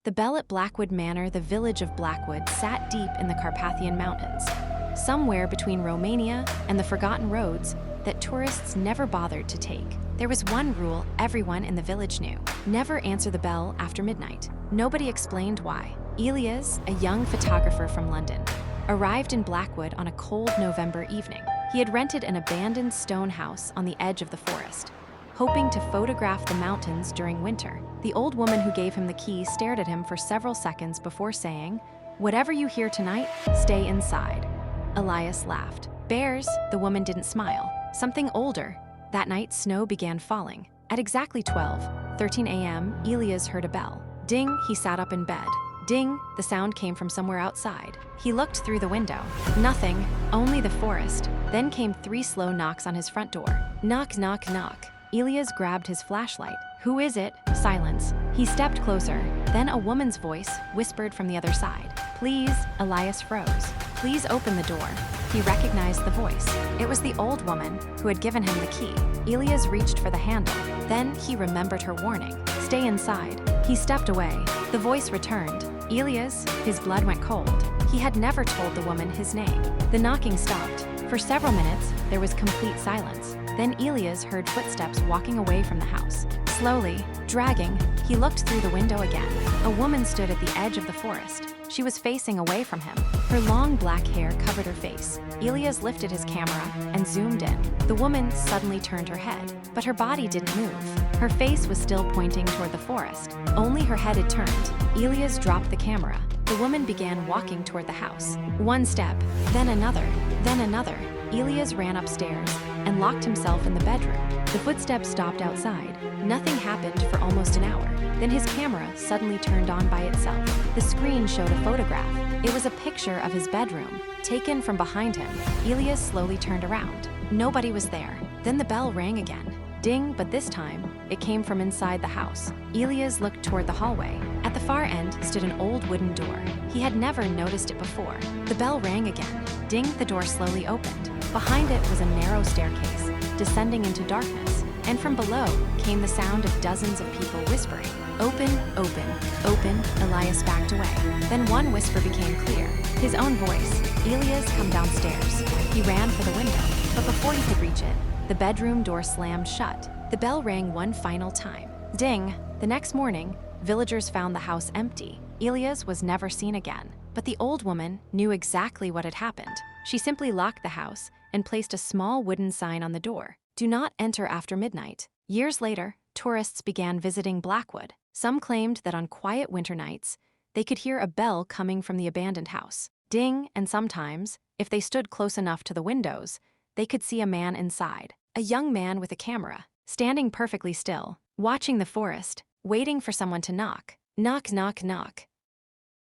The bell at Blackwood Manor, the village of Blackwood, sat deep in the Carpathian Mountains, somewhere between Romania and the forgotten roads that tourists never bothered to take. There was one rule everyone in the village knew: never answer the bell after midnight. Nobody explained why. Elias, a young photographer from London, arrived in Blackwood on a cold November evening. He had rented an abandoned stone house on the edge of the forest, hoping to photograph the mountains during winter. The old woman who gave him the key stared at him for several seconds before saying, "Whatever you hear tonight, stay inside." Elias laughed. "Bears?" The woman didn't smile. "Something older." That night, snow began falling. At exactly 12:13 a.m., Elias heard a bell. Ding, he sat up in bed. Ding, the sound came from somewhere outside. He looked through the window. Nothing, only the forest. Then came 3 slow knocks on his front door. Knock, knock, knock. Elias grabbed his flashlight. "Who is it?" Silence. He stepped closer. Then a woman's voice whispered from the other side. "Please." Elias froze. "Please open the door." He recognized the voice. It was the old woman who had given him the key. Elias reached for the handle. Then he remembered her warning. "Stay inside." He stepped away. The voice returned. Elias, his blood went cold. He had never told the woman his name. The knocking stopped. For several minutes, there was complete silence. Then Elias heard footsteps walking away from the house. Slowly, dragging, he looked through the window again. A woman stood at the edge of the forest. She was facing away from him. Her long black hair covered her face. Elias lifted his camera and zoomed in. The woman suddenly turned her head, but her body didn't move. Her face was still pointing toward the forest. Only her head had turned. Elias dropped the camera. The woman began walking toward the house. One step, then another, then another. Elias ran upstairs and locked himself in the bedroom. The footsteps stopped outside. Nothing happened for almost an hour. Then his camera suddenly turned on by itself. The screen showed a photograph. It was a picture of his bedroom, taken from behind him. Elias slowly turned around. Nobody was there. Then the bell rang again. Ding, but this time, it came from inside the house. Elias looked toward the hallway. At the far end stood an old wooden door. He had never noticed it before. The bell rang again. Ding, the door slowly opened. Behind it was a narrow staircase, descending into darkness, and from below came the sound of dozens of people whispering. "Open, open, open." Elias backed away. Then one whisper became clear. His own voice. "Elias, come downstairs." He ran for the window, but before he could reach it, the bedroom door slammed shut. The bell rang one final time. Ding! The next morning, villagers found the house empty. Elias was never seen again, but the old woman knew exactly what had happened. She simply locked the house and placed a small wooden sign on the door. "Do not enter after midnight." Years later, tourists began visiting Blackwood. Some claimed that on quiet winter nights, they could hear a bell coming from the abandoned house. Ding, and sometimes, if they stood close enough to the windows, they could see a man inside. A young man with a camera, standing perfectly still, watching the forest, waiting for someone to knock. Knock, knock, knock.